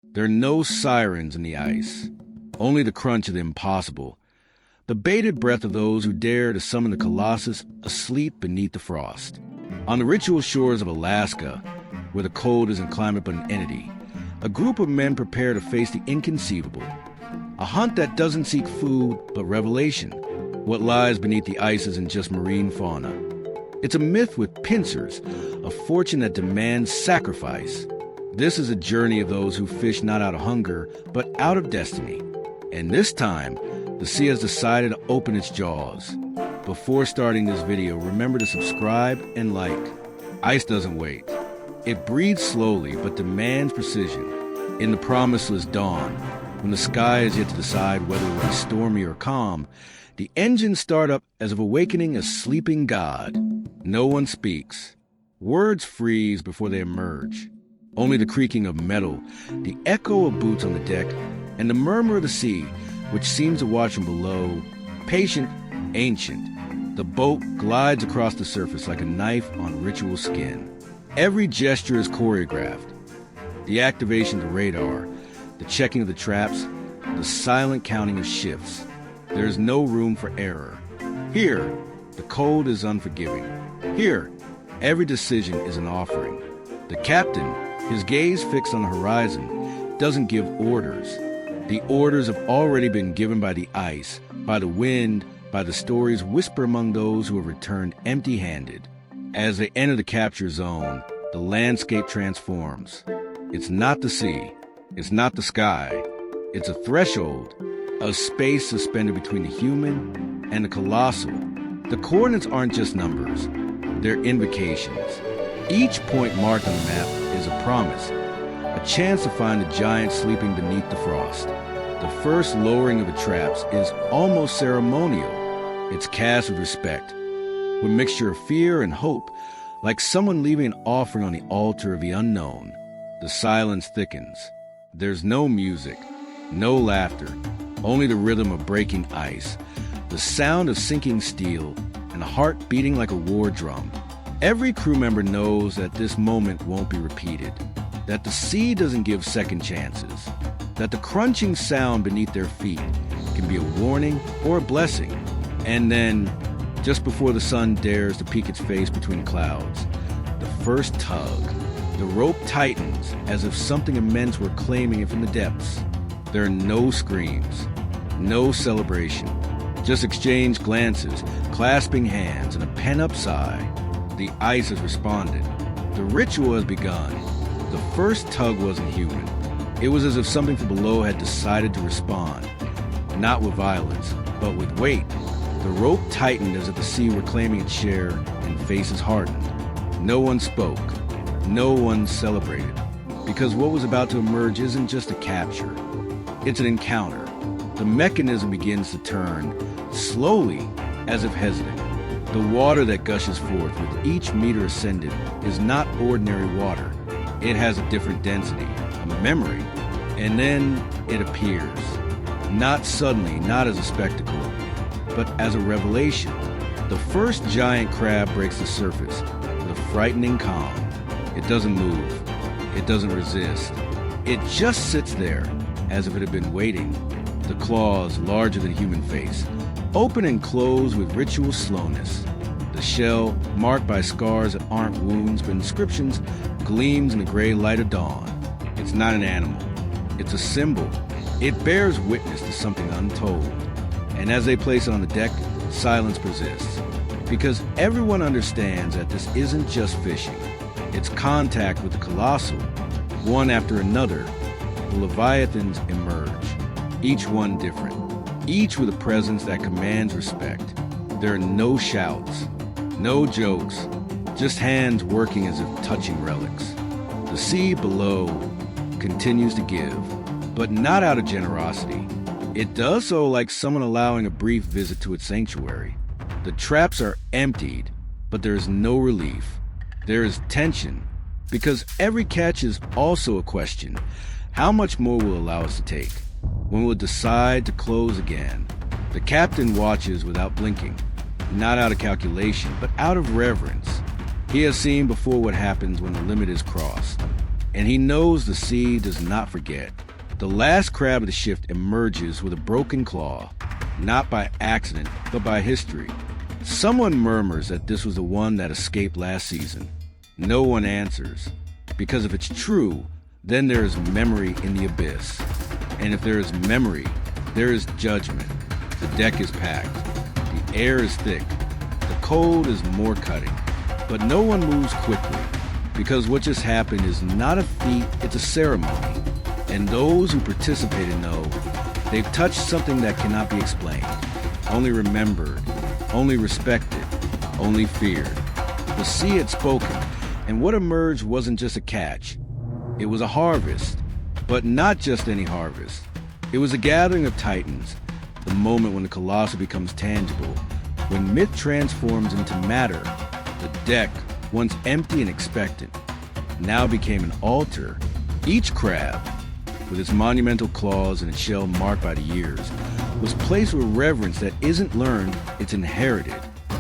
There are no sirens in the ice, only the crunch of the impossible, the bated breath of those who dare to summon the Colossus asleep beneath the frost. On the ritual shores of Alaska, where the cold isn't climbing up an entity, a group of men prepare to face the inconceivable. A hunt that doesn't seek food, but revelation. What lies beneath the ice isn't just marine fauna. It's a myth with pincers, a fortune that demands sacrifice. This is a journey of those who fish not out of hunger, but out of destiny. And this time, the sea has decided to open its jaws. Before starting this video, remember to subscribe and like. Ice doesn't wait. It breathes slowly, but demands precision. In the promiseless dawn, when the sky is yet to decide whether it will be stormy or calm, the engines start up as if awakening a sleeping god. No one speaks. Words freeze before they emerge. Only the creaking of metal, the echo of boots on the deck, and the murmur of the sea, which seems to watch from below, patient, ancient. The boat glides across the surface like a knife on ritual skin. Every gesture is choreographed. The activation of the radar, the checking of the traps, the silent counting of shifts. There is no room for error. Here, the cold is unforgiving. Here, every decision is an offering. The captain, his gaze fixed on the horizon, doesn't give orders. The orders have already been given by the ice, by the wind, by the stories whispered among those who have returned empty-handed. As they enter the capture zone, the landscape transforms. It's not the sea. It's not the sky. It's a threshold, a space suspended between the human and the colossal. The coordinates aren't just numbers. They're invocations. Each point marked on the map is a promise, a chance to find the giant sleeping beneath the frost. The first lowering of the traps is almost ceremonial. It's cast with respect, with a mixture of fear and hope, like someone leaving an offering on the altar of the unknown. The silence thickens. There's no music, no laughter, only the rhythm of breaking ice, the sound of sinking steel, and a heart beating like a war drum. Every crew member knows that this moment won't be repeated, that the sea doesn't give second chances, that the crunching sound beneath their feet can be a warning or a blessing. And then, just before the sun dares to peek its face between clouds, the first tug. The rope tightens as if something immense were claiming it from the depths. There are no screams, no celebration, just exchanged glances, clasping hands, and a pent-up sigh. The ice has responded. The ritual has begun. The first tug wasn't human. It was as if something from below had decided to respond, not with violence, but with weight. The rope tightened as if the sea were claiming its share, and faces hardened. No one spoke. No one celebrated. Because what was about to emerge isn't just a capture. It's an encounter. The mechanism begins to turn, slowly, as if hesitant. The water that gushes forth with each meter ascended is not ordinary water. It has a different density, a memory. And then it appears. Not suddenly, not as a spectacle, but as a revelation. The first giant crab breaks the surface with a frightening calm. It doesn't move. It doesn't resist. It just sits there, as if it had been waiting. The claws, larger than human face, open and close with ritual slowness. The shell, marked by scars that aren't wounds but inscriptions, gleams in the gray light of dawn. It's not an animal. It's a symbol. It bears witness to something untold. And as they place it on the deck, silence persists. Because everyone understands that this isn't just fishing. It's contact with the colossal. One after another, the leviathans emerge, each one different, each with a presence that commands respect. There are no shouts, no jokes, just hands working as if touching relics. The sea below continues to give, but not out of generosity. It does so like someone allowing a brief visit to its sanctuary. The traps are emptied, but there is no relief. There is tension, because every catch is also a question. How much more will allow us to take? When we'll decide to close again? The captain watches without blinking, not out of calculation, but out of reverence. He has seen before what happens when the limit is crossed. and he knows the sea does not forget. The last crab of the shift emerges with a broken claw, not by accident, but by history. Someone murmurs that this was the one that escaped last season. No one answers, because if it's true, then there is memory in the abyss. And if there is memory, there is judgment. The deck is packed. The air is thick. The cold is more cutting. But no one moves quickly, because what just happened is not a feat, it's a ceremony. And those who participated know they've touched something that cannot be explained, only remembered, only respected, only feared. The sea had spoken, and what emerged wasn't just a catch. It was a harvest, but not just any harvest. It was a gathering of titans, the moment when the colossal becomes tangible, when myth transforms into matter. The deck, once empty and expectant, now became an altar. Each crab, with its monumental claws and its shell marked by the years, was placed with reverence that isn't learned, it's inherited.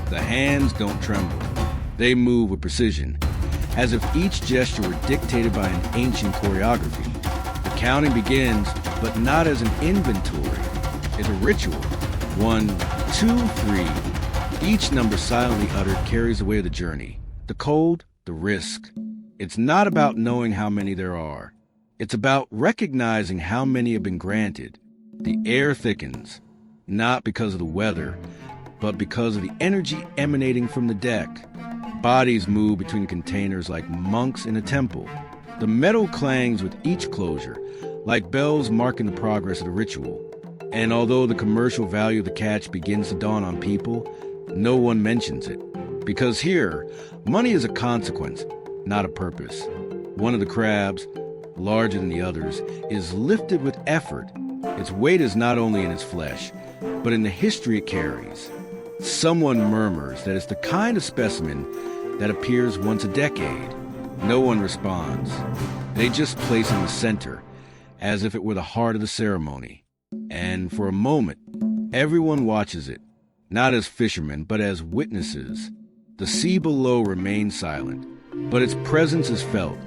The hands don't tremble. They move with precision, as if each gesture were dictated by an ancient choreography. The counting begins, but not as an inventory. It's a ritual. 1, 2, 3. Each number silently uttered carries the weight of the journey, the cold, the risk. It's not about knowing how many there are. It's about recognizing how many have been granted. The air thickens, not because of the weather, but because of the energy emanating from the deck. Bodies move between containers like monks in a temple. The metal clangs with each closure, like bells marking the progress of the ritual. And although the commercial value of the catch begins to dawn on people, no one mentions it. Because here, money is a consequence, not a purpose. One of the crabs, larger than the others, is lifted with effort. Its weight is not only in its flesh, but in the history it carries. Someone murmurs that it's the kind of specimen that appears once a decade. No one responds. They just place it in the center, as if it were the heart of the ceremony. And for a moment, everyone watches it, not as fishermen, but as witnesses. The sea below remains silent, but its presence is felt,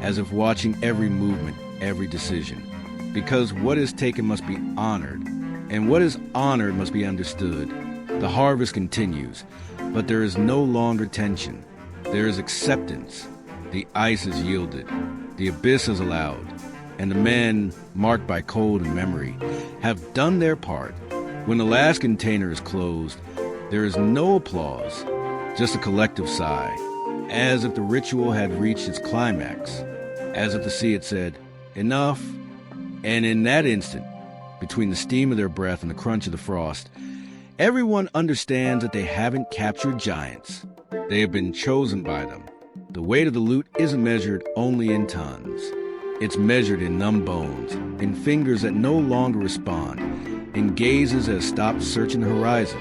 as if watching every movement, every decision. Because what is taken must be honored, and what is honored must be understood. The harvest continues, but there is no longer tension. There is acceptance. The ice is yielded. The abyss is allowed. And the men, marked by cold and memory, have done their part. When the last container is closed, there is no applause, just a collective sigh, as if the ritual had reached its climax, as if the sea had said, enough. And in that instant, between the steam of their breath and the crunch of the frost, everyone understands that they haven't captured giants. They have been chosen by them. The weight of the loot isn't measured only in tons. It's measured in numb bones, in fingers that no longer respond, in gazes that have stopped searching the horizon.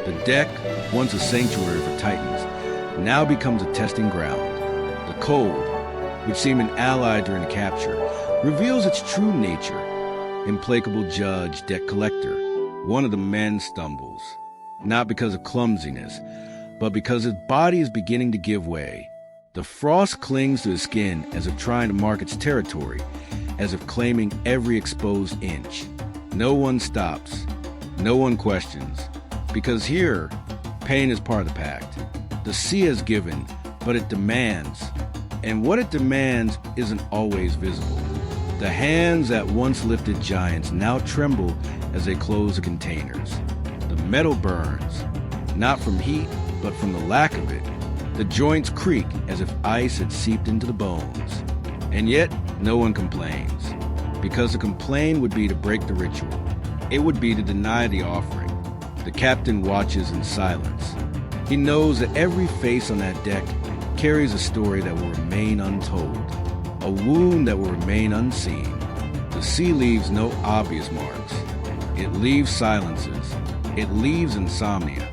The deck, once a sanctuary for titans, now becomes a testing ground. The cold, which seemed an ally during the capture, reveals its true nature. Implacable judge, debt collector. One of the men stumbles, not because of clumsiness, but because his body is beginning to give way. The frost clings to his skin as if trying to mark its territory, as if claiming every exposed inch. No one stops. No one questions. Because here, pain is part of the pact. The sea has given, but it demands. And what it demands isn't always visible. The hands that once lifted giants now tremble as they close the containers. The metal burns, not from heat, but from the lack of it. The joints creak as if ice had seeped into the bones. And yet, no one complains. Because to complain would be to break the ritual. It would be to deny the offering. The captain watches in silence. He knows that every face on that deck carries a story that will remain untold. A wound that will remain unseen. The sea leaves no obvious marks. It leaves silences. It leaves insomnia.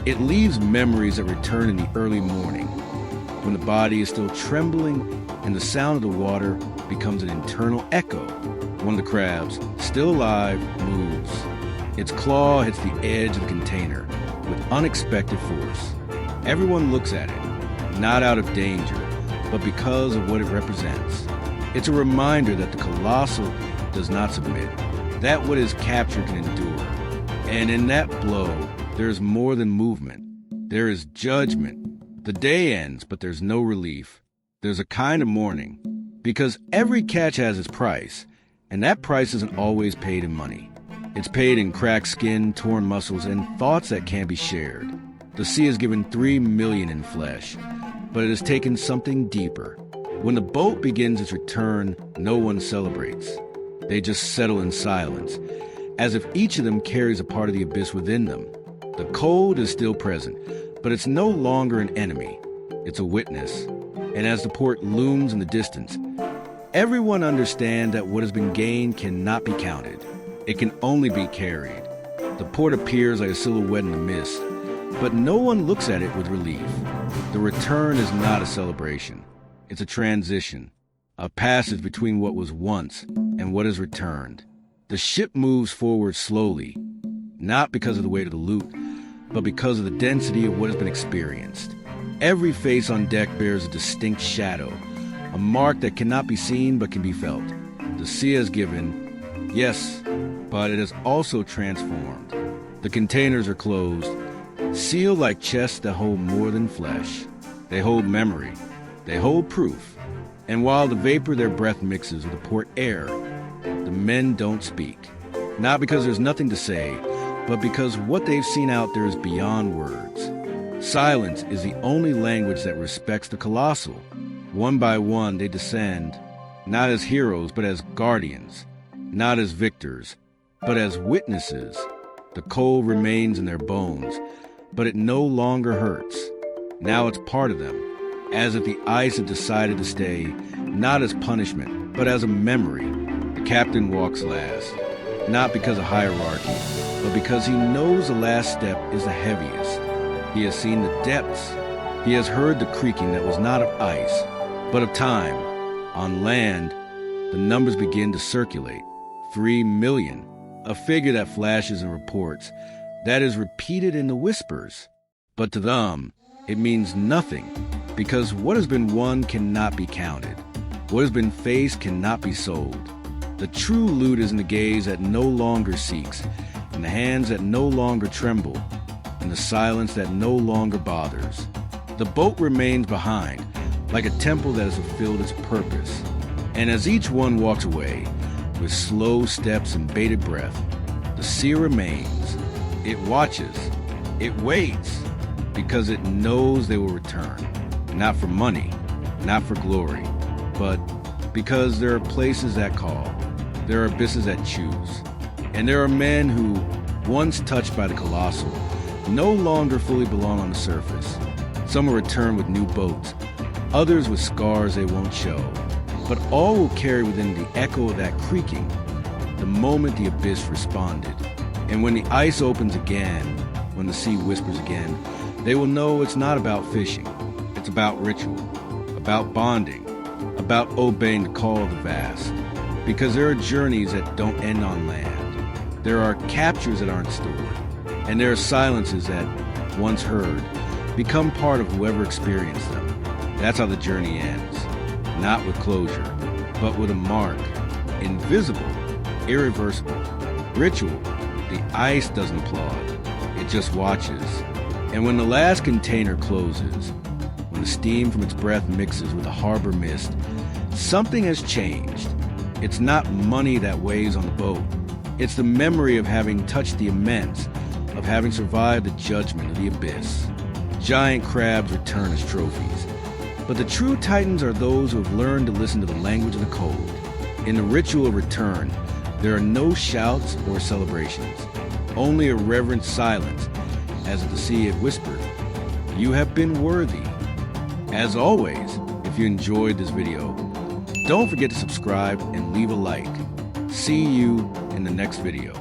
It leaves memories that return in the early morning, when the body is still trembling and the sound of the water becomes an internal echo. One of the crabs, still alive, moves. Its claw hits the edge of the container with unexpected force. Everyone looks at it, not out of danger, but because of what it represents. It's a reminder that the colossal does not submit, that what is captured can endure. And in that blow, there is more than movement. There is judgment. The day ends, but there's no relief. There's a kind of mourning, because every catch has its price, and that price isn't always paid in money. It's paid in cracked skin, torn muscles, and thoughts that can't be shared. The sea has given 3 million in flesh, but it has taken something deeper. When the boat begins its return, no one celebrates. They just settle in silence, as if each of them carries a part of the abyss within them. The cold is still present, but it's no longer an enemy. It's a witness. And as the port looms in the distance, everyone understands that what has been gained cannot be counted. It can only be carried. The port appears like a silhouette in the mist, but no one looks at it with relief. The return is not a celebration. It's a transition, a passage between what was once and what is returned. The ship moves forward slowly, not because of the weight of the loot, but because of the density of what has been experienced. Every face on deck bears a distinct shadow, a mark that cannot be seen but can be felt. The sea has given, yes, but it has also transformed. The containers are closed, sealed like chests that hold more than flesh. They hold memory. They hold proof. And while the vapor of their breath mixes with the port air, the men don't speak. Not because there's nothing to say, but because what they've seen out there is beyond words. Silence is the only language that respects the colossal. One by one, they descend, not as heroes, but as guardians, not as victors, but as witnesses. The cold remains in their bones, but it no longer hurts. Now it's part of them, as if the ice had decided to stay, not as punishment, but as a memory. The captain walks last, not because of hierarchy, but because he knows the last step is the heaviest. He has seen the depths. He has heard the creaking that was not of ice, but of time. On land, the numbers begin to circulate. 3 million, a figure that flashes in reports, that is repeated in the whispers. But to them, it means nothing, because what has been won cannot be counted. What has been faced cannot be sold. The true loot is in the gaze that no longer seeks, in the hands that no longer tremble, in the silence that no longer bothers. The boat remains behind, like a temple that has fulfilled its purpose. And as each one walks away, with slow steps and bated breath, the sea remains. It watches. It waits, because it knows they will return. Not for money, not for glory, but because there are places that call. There are abysses that choose. And there are men who, once touched by the colossal, no longer fully belong on the surface. Some will return with new boats, others with scars they won't show. But all will carry within the echo of that creaking, the moment the abyss responded. And when the ice opens again, when the sea whispers again, they will know it's not about fishing. It's about ritual, about bonding, about obeying the call of the vast. Because there are journeys that don't end on land. There are captures that aren't stored. And there are silences that, once heard, become part of whoever experienced them. That's how the journey ends. Not with closure, but with a mark. Invisible, irreversible. Ritual, the ice doesn't applaud. It just watches. And when the last container closes, when the steam from its breath mixes with the harbor mist, something has changed. It's not money that weighs on the boat. It's the memory of having touched the immense, of having survived the judgment of the abyss. Giant crabs return as trophies. But the true titans are those who have learned to listen to the language of the cold. In the ritual of return, there are no shouts or celebrations, only a reverent silence, as if the sea had whispered, "You have been worthy." As always, if you enjoyed this video, don't forget to subscribe and leave a like. See you in the next video.